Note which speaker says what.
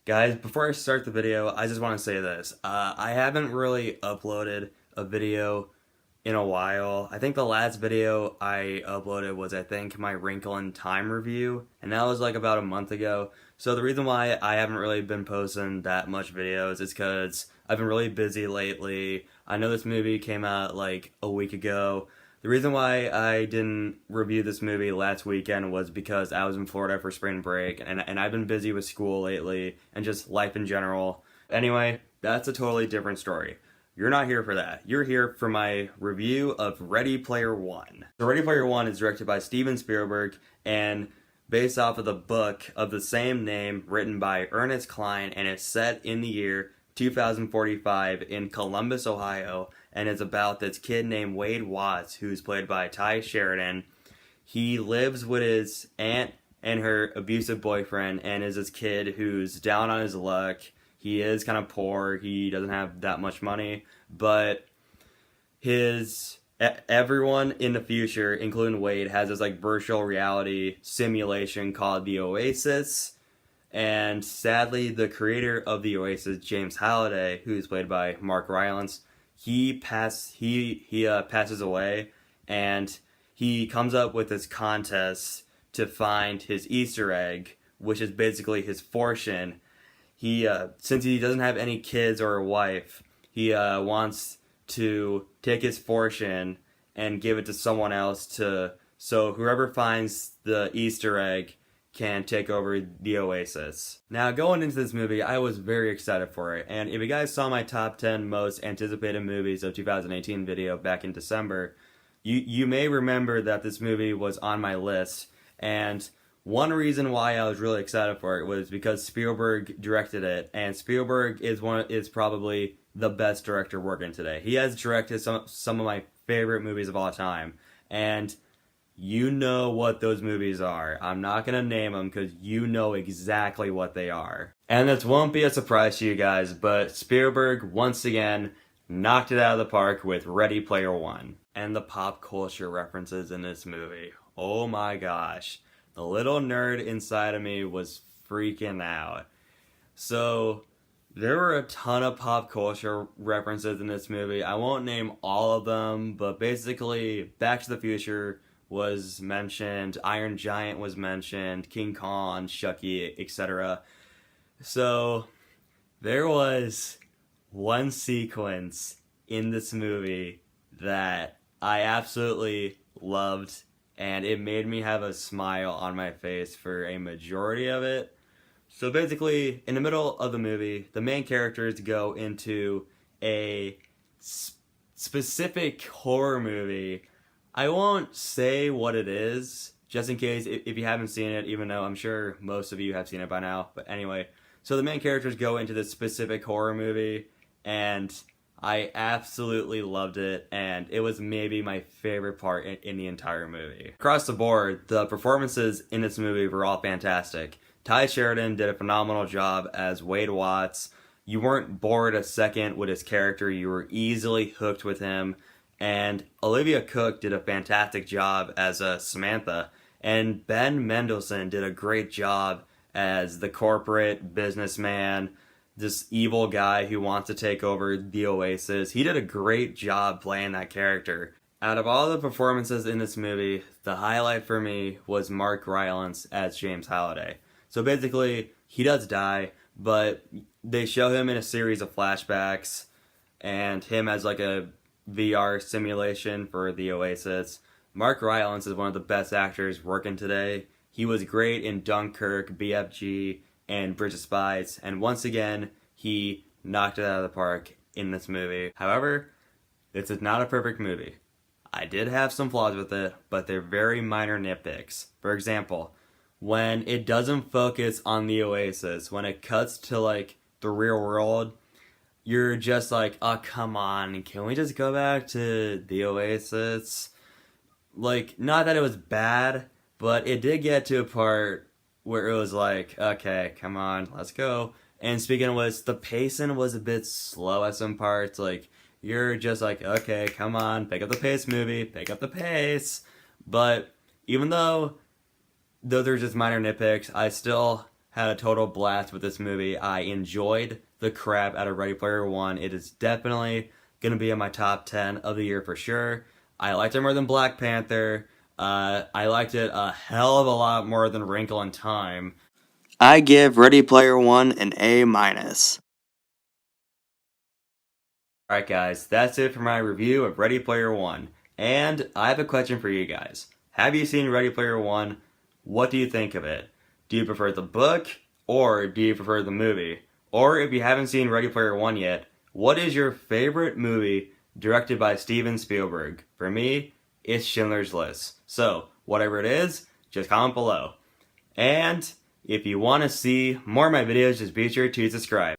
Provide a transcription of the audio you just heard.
Speaker 1: Guys, before I start the video, I just want to say this. I haven't really uploaded a video in a while. I think the last video I uploaded was, I think, my Wrinkle in Time review, and that was like about a month ago. So the reason why I haven't really been posting that much videos is because I've been really busy lately. I know this movie came out like a week ago. The reason why I didn't review this movie last weekend was because I was in Florida for spring break, and I've been busy with school lately, and just life in general. Anyway, that's a totally different story. You're not here for that. You're here for my review of Ready Player One. So Ready Player One is directed by Steven Spielberg, and based off of the book of the same name written by Ernest Cline, and it's set in the year 2045 in Columbus, Ohio, and it's about this kid named Wade Watts, who's played by Ty Sheridan. He lives with his aunt and her abusive boyfriend, and is this kid who's down on his luck. He is kind of poor, he doesn't have that much money, but everyone in the future, including Wade, has this like virtual reality simulation called the Oasis. And sadly, the creator of the Oasis, James Halliday, who's played by Mark Rylance, he passes away, and he comes up with this contest to find his Easter egg, which is basically his fortune. Since he doesn't have any kids or a wife, he wants to take his fortune and give it to someone else so whoever finds the Easter egg can take over the Oasis. Now, going into this movie, I was very excited for it, and if you guys saw my top 10 most anticipated movies of 2018 video back in December, you may remember that this movie was on my list, and one reason why I was really excited for it was because Spielberg directed it, and Spielberg is probably the best director working today. He has directed some of my favorite movies of all time, and you know what those movies are. I'm not going to name them because you know exactly what they are. And this won't be a surprise to you guys, but Spielberg once again knocked it out of the park with Ready Player One. And the pop culture references in this movie. Oh my gosh. The little nerd inside of me was freaking out. So there were a ton of pop culture references in this movie. I won't name all of them, but basically Back to the Future was mentioned, Iron Giant was mentioned, King Kong, Chucky, etc. So there was one sequence in this movie that I absolutely loved, and it made me have a smile on my face for a majority of it. So basically, in the middle of the movie, the main characters go into a specific horror movie. I won't say what it is, just in case if you haven't seen it, even though I'm sure most of you have seen it by now. But anyway, so the main characters go into this specific horror movie, and I absolutely loved it, and it was maybe my favorite part in the entire movie. Across the board, the performances in this movie were all fantastic. Ty Sheridan did a phenomenal job as Wade Watts. You weren't bored a second with his character, you were easily hooked with him. And Olivia Cooke did a fantastic job as Samantha, and Ben Mendelsohn did a great job as the corporate businessman, this evil guy who wants to take over the Oasis. He did a great job playing that character. Out of all the performances in this movie, the highlight for me was Mark Rylance as James Halliday. So basically, he does die, but they show him in a series of flashbacks, and him as like a VR simulation for the Oasis. Mark Rylance is one of the best actors working today. He was great in Dunkirk, BFG, and Bridge of Spies, and once again, he knocked it out of the park in this movie. However, this is not a perfect movie. I did have some flaws with it, but they're very minor nitpicks. For example, when it doesn't focus on the Oasis, when it cuts to like the real world, you're just like, oh, come on, can we just go back to the Oasis? Like, not that it was bad, but it did get to a part where it was like, okay, come on, let's go. And speaking of which, the pacing was a bit slow at some parts. Like, you're just like, okay, come on, pick up the pace, movie, pick up the pace. But even though those are just minor nitpicks, I still had a total blast with this movie. I enjoyed the crap out of Ready Player One. It is definitely going to be in my top 10 of the year for sure. I liked it more than Black Panther. I liked it a hell of a lot more than Wrinkle in Time. I give Ready Player One an A-. Alright guys, that's it for my review of Ready Player One. And I have a question for you guys. Have you seen Ready Player One? What do you think of it? Do you prefer the book, or do you prefer the movie? Or if you haven't seen Ready Player One yet, what is your favorite movie directed by Steven Spielberg? For me, it's Schindler's List. So, whatever it is, just comment below. And if you want to see more of my videos, just be sure to subscribe.